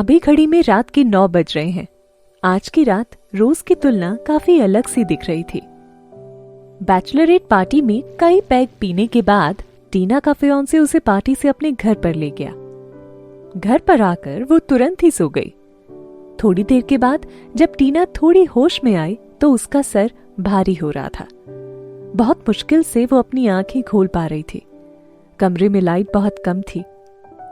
अभी घड़ी में रात के 9 बज रहे हैं। आज की रात रोज की तुलना काफी अलग सी दिख रही थी। बैचलरेट पार्टी में कई पैग पीने के बाद टीना का फियांसे उसे पार्टी से अपने घर पर ले गया। घर पर आकर वो तुरंत ही सो गई। थोड़ी देर के बाद जब टीना थोड़ी होश में आई तो उसका सर भारी हो रहा था। बहुत मुश्किल से वो अपनी आंखें खोल पा रही थी। कमरे में लाइट बहुत कम थी।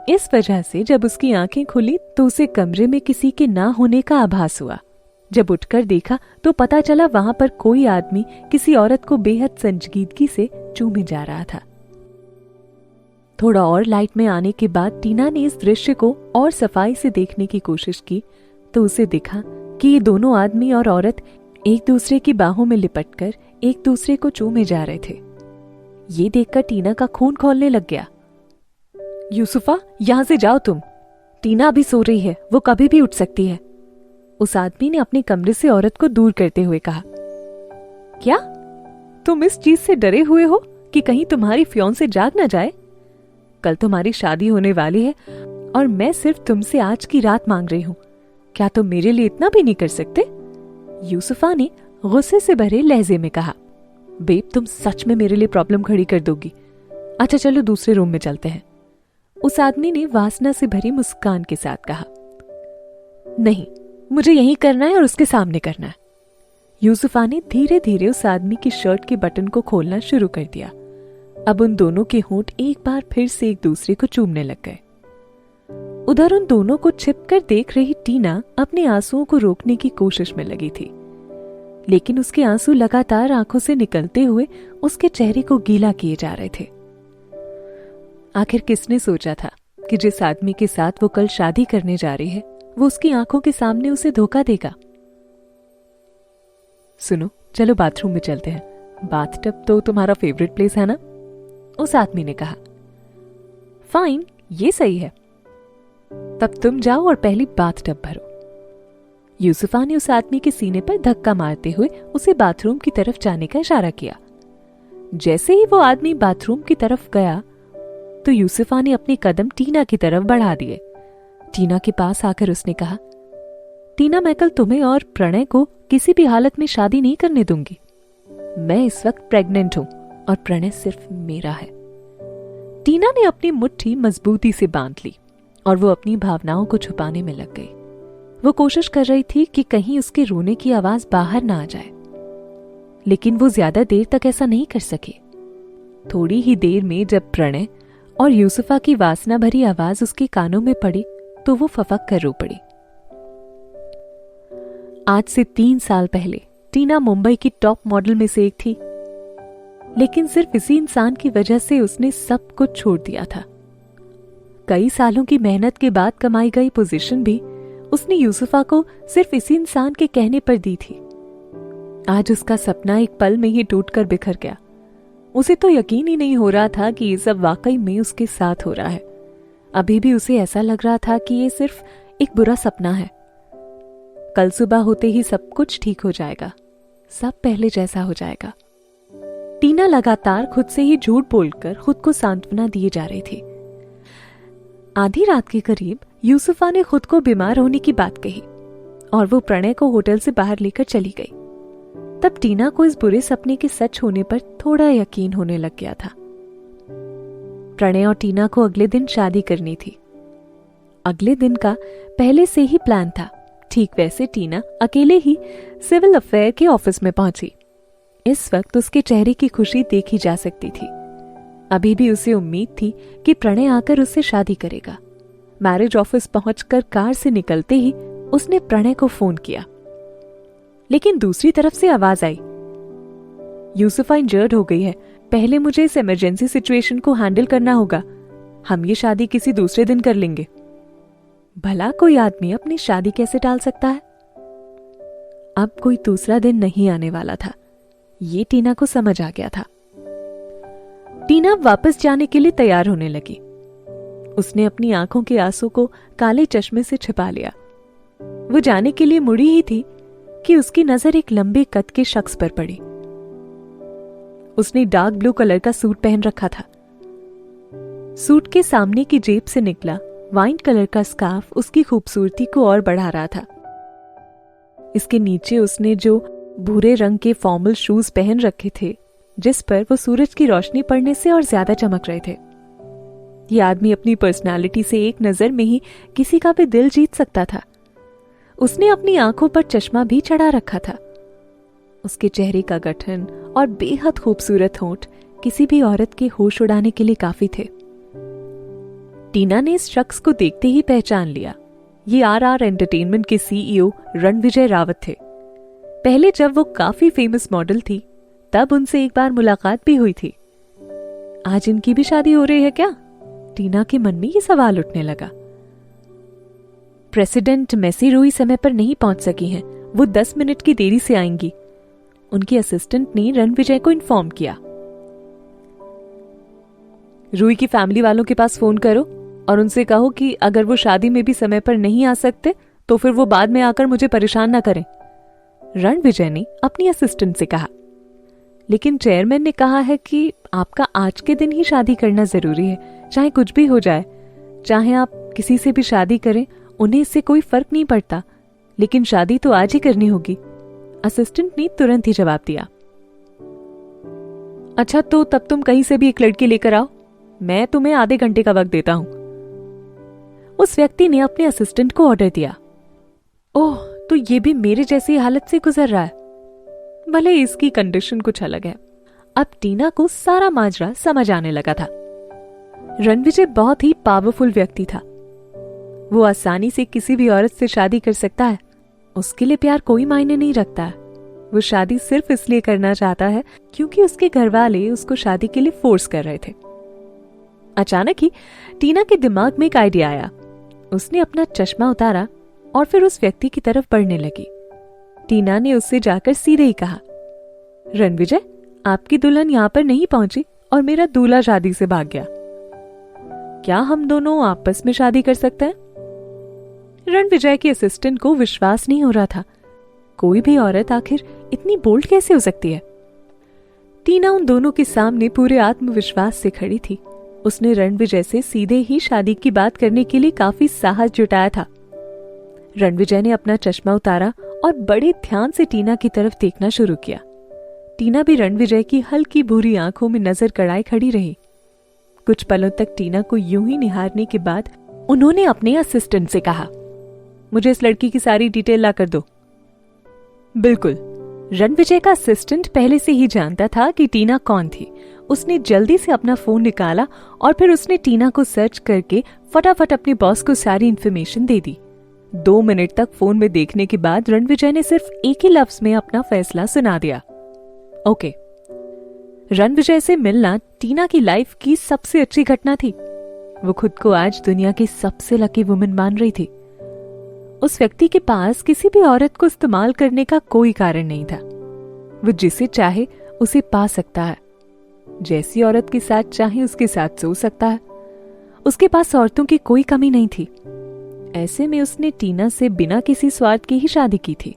इस वजह से जब उसकी आंखें खुली तो उसे कमरे में किसी के ना होने का आभास हुआ। जब उठकर देखा तो पता चला वहां पर कोई आदमी किसी औरत को बेहद संजीदगी से चूमे जा रहा था। थोड़ा और लाइट में आने के बाद टीना ने इस दृश्य को और सफाई से देखने की कोशिश की तो उसे दिखा कि ये दोनों आदमी और औरत एक दूसरे की बाहों में लिपटकर एक दूसरे को चूमे जा रहे थे। ये देखकर टीना का खून खौलने लग गया। यूसुफा, यहां से जाओ तुम। टीना अभी सो रही है, वो कभी भी उठ सकती है। उस आदमी ने अपने कमरे से औरत को दूर करते हुए कहा। क्या तुम इस चीज से डरे हुए हो कि कहीं तुम्हारी फियांसे जाग ना जाए? कल तुम्हारी शादी होने वाली है और मैं सिर्फ तुमसे आज की रात मांग रही हूं। क्या तुम मेरे लिए इतना भी नहीं कर सकते? यूसुफा ने गुस्से से भरे लहजे में कहा। बेब, तुम सच में मेरे लिए प्रॉब्लम खड़ी कर दोगी। अच्छा चलो दूसरे रूम में चलते हैं। उस आदमी ने वासना से भरी मुस्कान के साथ कहा। नहीं, मुझे यही करना है और उसके सामने करना है। यूसुफा ने धीरे धीरे उस आदमी की शर्ट के बटन को खोलना शुरू कर दिया। अब उन दोनों के होंठ एक बार फिर से एक दूसरे को चूमने लग गए। उधर उन दोनों को छिपकर देख रही टीना अपने आंसुओं को रोकने की कोशिश में लगी थी, लेकिन उसके आंसू लगातार आंखों से निकलते हुए उसके चेहरे को गीला किए जा रहे थे। आखिर किसने सोचा था कि जिस आदमी के साथ वो कल शादी करने जा रही है वो उसकी आंखों के सामने उसे धोखा देगा। सुनो, चलो बाथरूम में चलते हैं। बाथटब तो तुम्हारा फेवरेट प्लेस है ना? उस आदमी ने कहा। फाइन, ये सही है। तब तुम जाओ और पहली बाथटब भरो। यूसुफा ने उस आदमी के सीने पर धक्का मारते हुए उसे बाथरूम की तरफ जाने का इशारा किया। जैसे ही वो आदमी बाथरूम की तरफ गया तो यूसुफा ने अपने कदम टीना की तरफ बढ़ा दिए। टीना के पास आकर उसने कहा, टीना, मैं कल तुम्हें और प्रणय को किसी भी हालत में शादी नहीं करने दूंगी। मैं इस वक्त प्रेग्नेंट हूं और प्रणय सिर्फ मेरा है। टीना ने अपनी मुट्ठी मजबूती से बांध ली और वो अपनी भावनाओं को छुपाने में लग गई। वो कोशिश कर रही थी कि कहीं उसके रोने की आवाज बाहर ना आ जाए, लेकिन वो ज्यादा देर तक ऐसा नहीं कर सके। थोड़ी ही देर में जब प्रणय और यूसुफा की वासना भरी आवाज उसके कानों में पड़ी तो वो फफक कर रो पड़ी। आज से 3 साल पहले टीना मुंबई की टॉप मॉडल में से एक थी, लेकिन सिर्फ इसी इंसान की वजह से उसने सब कुछ छोड़ दिया था। कई सालों की मेहनत के बाद कमाई गई पोजीशन भी उसने यूसुफा को सिर्फ इसी इंसान के कहने पर दी थी। आज उसका सपना एक पल में ही टूटकर बिखर गया। उसे तो यकीन ही नहीं हो रहा था कि ये सब वाकई में उसके साथ हो रहा है। अभी भी उसे ऐसा लग रहा था कि ये सिर्फ एक बुरा सपना है। कल सुबह होते ही सब कुछ ठीक हो जाएगा, सब पहले जैसा हो जाएगा। टीना लगातार खुद से ही झूठ बोलकर खुद को सांत्वना दिए जा रही थी। आधी रात के करीब यूसुफा ने खुद को बीमार होने की बात कही और वो प्रणय को होटल से बाहर लेकर चली गई। तब टीना को इस बुरे सपने के सच होने पर थोड़ा यकीन होने लग गया था। प्रणय और टीना को अगले दिन शादी करनी थी। अगले दिन का पहले से ही प्लान था। ठीक वैसे टीना अकेले ही सिविल अफेयर के ऑफिस में पहुंची। इस वक्त उसके चेहरे की खुशी देखी जा सकती थी। अभी भी उसे उम्मीद थी कि प्रणय आकर उससे शादी करेगा। मैरिज ऑफिस पहुंचकर कार से निकलते ही उसने प्रणय को फोन किया, लेकिन दूसरी तरफ से आवाज आई, यूसुफा इंजर्ड हो गई है, पहले मुझे इस इमरजेंसी सिचुएशन को हैंडल करना होगा। हम ये शादी किसी दूसरे दिन कर लेंगे। भला कोई आदमी अपनी शादी कैसे टाल सकता है? अब कोई दूसरा दिन नहीं आने वाला था, ये टीना को समझ आ गया था। टीना वापस जाने के लिए तैयार होने लगी। उसने अपनी आंखों के आंसू को काले चश्मे से छिपा लिया। वो जाने के लिए मुड़ी ही थी कि उसकी नजर एक लंबे कद के शख्स पर पड़ी। उसने डार्क ब्लू कलर का सूट पहन रखा था। सूट के सामने की जेब से निकला वाइन कलर का स्कार्फ उसकी खूबसूरती को और बढ़ा रहा था। इसके नीचे उसने जो भूरे रंग के फॉर्मल शूज पहन रखे थे, जिस पर वो सूरज की रोशनी पड़ने से और ज्यादा चमक रहे थे। ये आदमी अपनी पर्सनालिटी से एक नजर में ही किसी का भी दिल जीत सकता था। उसने अपनी आंखों पर चश्मा भी चढ़ा रखा था। उसके चेहरे का गठन और बेहद खूबसूरत होंठ किसी भी औरत के होश उड़ाने के लिए काफी थे। टीना ने इस शख्स को देखते ही पहचान लिया। ये आर एंटरटेनमेंट के सीईओ रणविजय रावत थे। पहले जब वो काफी फेमस मॉडल थी, तब उनसे एक बार मुलाकात भी हुई थी। आज इनकी भी शादी हो रही है क्या? टीना के मन में ये सवाल उठने लगा। प्रेसिडेंट मेसी रूई समय पर नहीं पहुंच सकी हैं। वो 10 मिनट की देरी से आएंगी। उनकी असिस्टेंट ने रणविजय को इन्फॉर्म किया। रूई की फैमिली वालों के पास फोन करो और उनसे कहो कि अगर वो शादी में भी समय पर नहीं आ सकते तो फिर वो बाद में आकर मुझे परेशान ना करें, रणविजय ने अपनी असिस्टेंट से कहा। लेकिन चेयरमैन ने कहा है कि आपका आज के दिन ही शादी करना जरूरी है, चाहे कुछ भी हो जाए। चाहे आप किसी से भी शादी करें, उन्हें इससे कोई फर्क नहीं पड़ता, लेकिन शादी तो आज ही करनी होगी, असिस्टेंट ने तुरंत ही जवाब दिया। अच्छा, तो तब तुम कहीं से भी एक लड़की लेकर आओ, मैं तुम्हें आधे घंटे का वक्त देता हूं, उस व्यक्ति ने अपने असिस्टेंट को ऑर्डर दिया। ओह, तो ये भी मेरे जैसी हालत से गुजर रहा है। भले इसकी कंडीशन कुछ अलग है। अब टीना को सारा माजरा समझ आने लगा था। रणविजय बहुत ही पावरफुल व्यक्ति था। वो आसानी से किसी भी औरत से शादी कर सकता है। उसके लिए प्यार कोई मायने नहीं रखता है। वो शादी सिर्फ इसलिए करना चाहता है क्योंकि उसके घर वाले उसको शादी के लिए फोर्स कर रहे थे। अचानक ही टीना के दिमाग में एक आइडिया आया। उसने अपना चश्मा उतारा और फिर उस व्यक्ति की तरफ बढ़ने लगी। टीना ने उससे जाकर सीधे ही कहा, रणविजय, आपकी दुल्हन यहाँ पर नहीं पहुंची और मेरा दूल्हा शादी से भाग गया। क्या हम दोनों आपस में शादी कर सकते हैं? रणविजय के असिस्टेंट को विश्वास नहीं हो रहा था। कोई भी औरत आखिर इतनी बोल्ड कैसे हो सकती है? टीना उन दोनों के सामने पूरे आत्मविश्वास से खड़ी थी। उसने रणविजय से सीधे ही शादी की बात करने के लिए काफी साहस जुटाया था। रणविजय ने अपना चश्मा उतारा और बड़े ध्यान से टीना की तरफ देखना शुरू किया। टीना भी रणविजय की हल्की भूरी आंखों में नजर गड़ाए खड़ी रही। कुछ पलों तक टीना को यूं ही निहारने के बाद उन्होंने अपने असिस्टेंट से कहा, मुझे इस लड़की की सारी डिटेल ला कर दो। बिल्कुल। रणविजय का असिस्टेंट पहले से ही जानता था कि टीना कौन थी। उसने जल्दी से अपना फोन निकाला और फिर उसने टीना को सर्च करके फटाफट अपने बॉस को सारी इंफॉर्मेशन दे दी। 2 मिनट तक फोन में देखने के बाद रणविजय ने सिर्फ एक ही लफ्ज में अपना फैसला सुना दिया, ओके। रणविजय से मिलना टीना की लाइफ की सबसे अच्छी घटना थी। वो खुद को आज दुनिया की सबसे लकी वुमन मान रही थी। उस व्यक्ति के पास किसी भी औरत को इस्तेमाल करने का कोई कारण नहीं था। वो जिसे चाहे उसे पा सकता है, जैसी औरत के साथ चाहे उसके साथ सो सकता है। उसके पास औरतों की कोई कमी नहीं थी। ऐसे में उसने टीना से बिना किसी स्वार्थ के ही शादी की थी।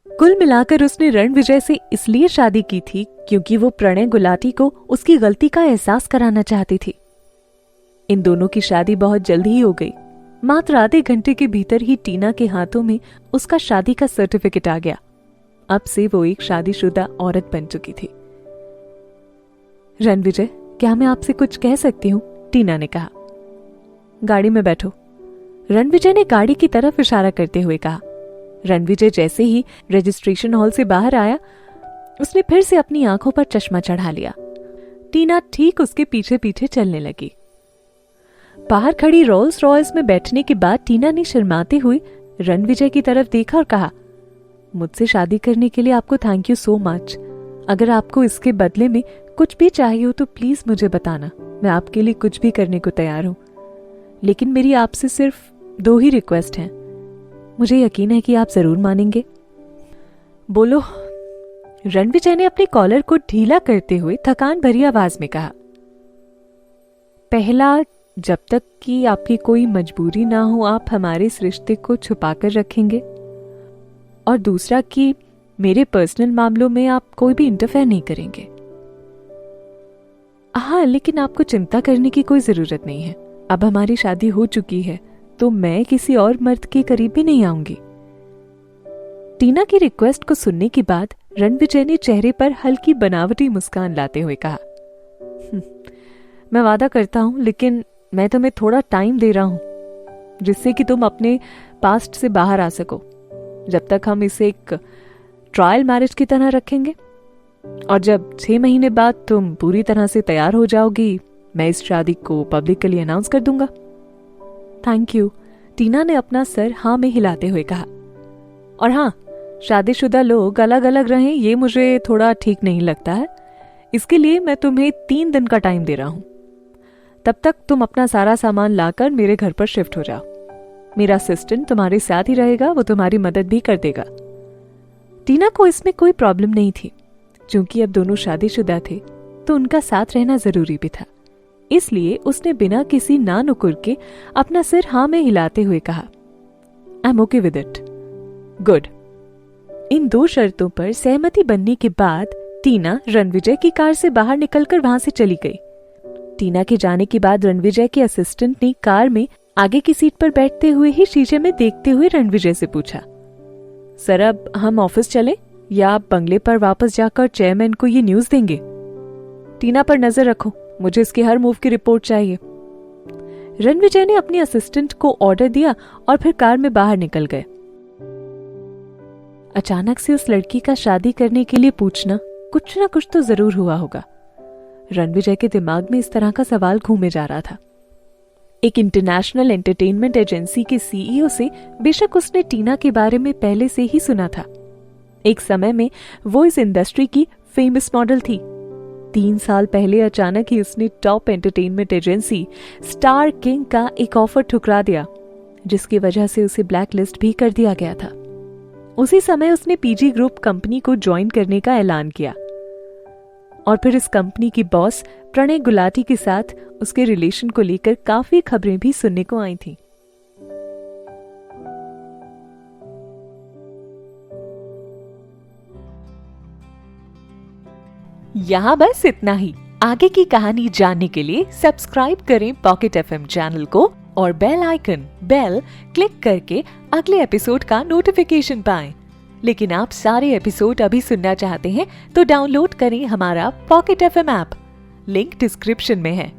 कुल मिलाकर उसने रणविजय से इसलिए शादी की थी क्योंकि वो प्रणय गुलाटी को उसकी गलती का एहसास कराना चाहती थी। इन दोनों की शादी बहुत जल्दी ही हो गई। मात्र आधे घंटे के भीतर ही टीना के हाथों में उसका शादी का सर्टिफिकेट आ गया। अब से वो एक शादीशुदा औरत बन चुकी थी। रणविजय, क्या मैं आपसे कुछ कह सकती हूँ? टीना ने कहा। गाड़ी में बैठो, रणविजय ने गाड़ी की तरफ इशारा करते हुए कहा। रणविजय जैसे ही रजिस्ट्रेशन हॉल से बाहर आया, उसने फिर से अपनी आंखों पर चश्मा चढ़ा लिया। टीना ठीक उसके पीछे पीछे चलने लगी। बाहर खड़ी रोल्स रॉयल्स में बैठने के बाद टीना ने शर्माते हुए रणविजय की तरफ देखा और कहा, मुझसे शादी करने के लिए आपको थैंक यू सो मच। अगर आपको इसके बदले में कुछ भी चाहिए हो तो प्लीज मुझे बताना, मैं आपके लिए कुछ भी करने को तैयार हूं। लेकिन मेरी आपसे सिर्फ 2 ही रिक्वेस्ट हैं। मुझे यकीन है कि आप जरूर मानेंगे। बोलो, रणविजय ने अपने कॉलर को ढीला करते हुए थकान भरी आवाज में कहा। पहला, जब तक कि आपकी कोई मजबूरी ना हो आप हमारे इस रिश्ते को छुपाकर रखेंगे। और दूसरा कि मेरे पर्सनल मामलों में आप कोई भी इंटरफेयर नहीं करेंगे। हाँ, लेकिन आपको चिंता करने की कोई जरूरत नहीं है। अब हमारी शादी हो चुकी है तो मैं किसी और मर्द के करीब भी नहीं आऊंगी। टीना की रिक्वेस्ट को सुनने के बाद रणविजय ने चेहरे पर हल्की बनावटी मुस्कान लाते हुए कहा, मैं वादा करता हूं, लेकिन मैं तुम्हें थोड़ा टाइम दे रहा हूं, जिससे कि तुम अपने पास्ट से बाहर आ सको। जब तक हम इसे एक ट्रायल मैरिज की तरह रखेंगे, और जब 6 महीने बाद तुम पूरी तरह से तैयार हो जाओगी, मैं इस शादी को पब्लिकली अनाउंस कर दूंगा। थैंक यू, टीना ने अपना सर हाँ में हिलाते हुए कहा। और हाँ, शादीशुदा लोग अलग अलग रहें ये मुझे थोड़ा ठीक नहीं लगता है, इसके लिए मैं तुम्हें 3 दिन का टाइम दे रहा हूं। तब तक तुम अपना सारा सामान लाकर मेरे घर पर शिफ्ट हो जाओ। मेरा असिस्टेंट तुम्हारे साथ ही रहेगा, वो तुम्हारी मदद भी कर देगा। टीना को इसमें कोई प्रॉब्लम नहीं थी, क्योंकि अब दोनों शादीशुदा थे तो उनका साथ रहना जरूरी भी था। इसलिए उसने बिना किसी ना नुकुर के अपना सिर हाँ में हिलाते हुए कहा, I am okay with it. Good. इन 2 शर्तों पर सहमति बनने के बाद टीना रणविजय की कार से बाहर निकलकर वहां से चली गई। टीना के जाने के बाद रणविजय के असिस्टेंट ने कार में आगे की सीट पर बैठते हुए ही शीशे में देखते हुए रणविजय से पूछा, सर अब हम ऑफिस चले या आप बंगले पर वापस जाकर चेयरमैन को ये न्यूज देंगे? टीना पर नजर रखो, मुझे इसके हर मूव की रिपोर्ट चाहिए। रणविजय ने अपने असिस्टेंट को ऑर्डर दिया और फिर कार में बाहर निकल गए। अचानक से उस लड़की का शादी करने के लिए पूछना कुछ ना कुछ तो जरूर हुआ होगा। रणविजय के दिमाग में इस तरह का सवाल घूमे जा रहा था। एक इंटरनेशनल एंटरटेनमेंट एजेंसी के सीईओ से बेशक उसने टीना के बारे में पहले से ही सुना था। एक समय में वो इस इंडस्ट्री की फेमस मॉडल थी। 3 साल पहले अचानक ही उसने top entertainment agency star king का एक ऑफर ठुकरा दिया, जिसकी वजह से उसे ब्लैक लिस्ट भी कर दिया गया था। उसी समय उसने पीजी ग्रुप कंपनी को ज्वाइन करने का ऐलान किया और फिर इस कंपनी की बॉस प्रणय गुलाटी के साथ उसके रिलेशन को लेकर काफी खबरें भी सुनने को आई थी। यहाँ बस इतना ही। आगे की कहानी जानने के लिए सब्सक्राइब करें पॉकेट एफएम चैनल को और बेल क्लिक करके अगले एपिसोड का नोटिफिकेशन पाएं। लेकिन आप सारे एपिसोड अभी सुनना चाहते हैं तो डाउनलोड करें हमारा pocket FM app. Link description में है,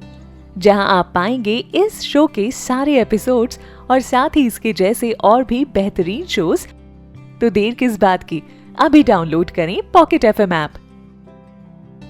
जहां आप पाएंगे इस शो के सारे एपिसोड्स और साथ ही इसके जैसे और भी बेहतरीन शोज। तो देर किस बात की, अभी डाउनलोड करें पॉकेट एफएम ऐप।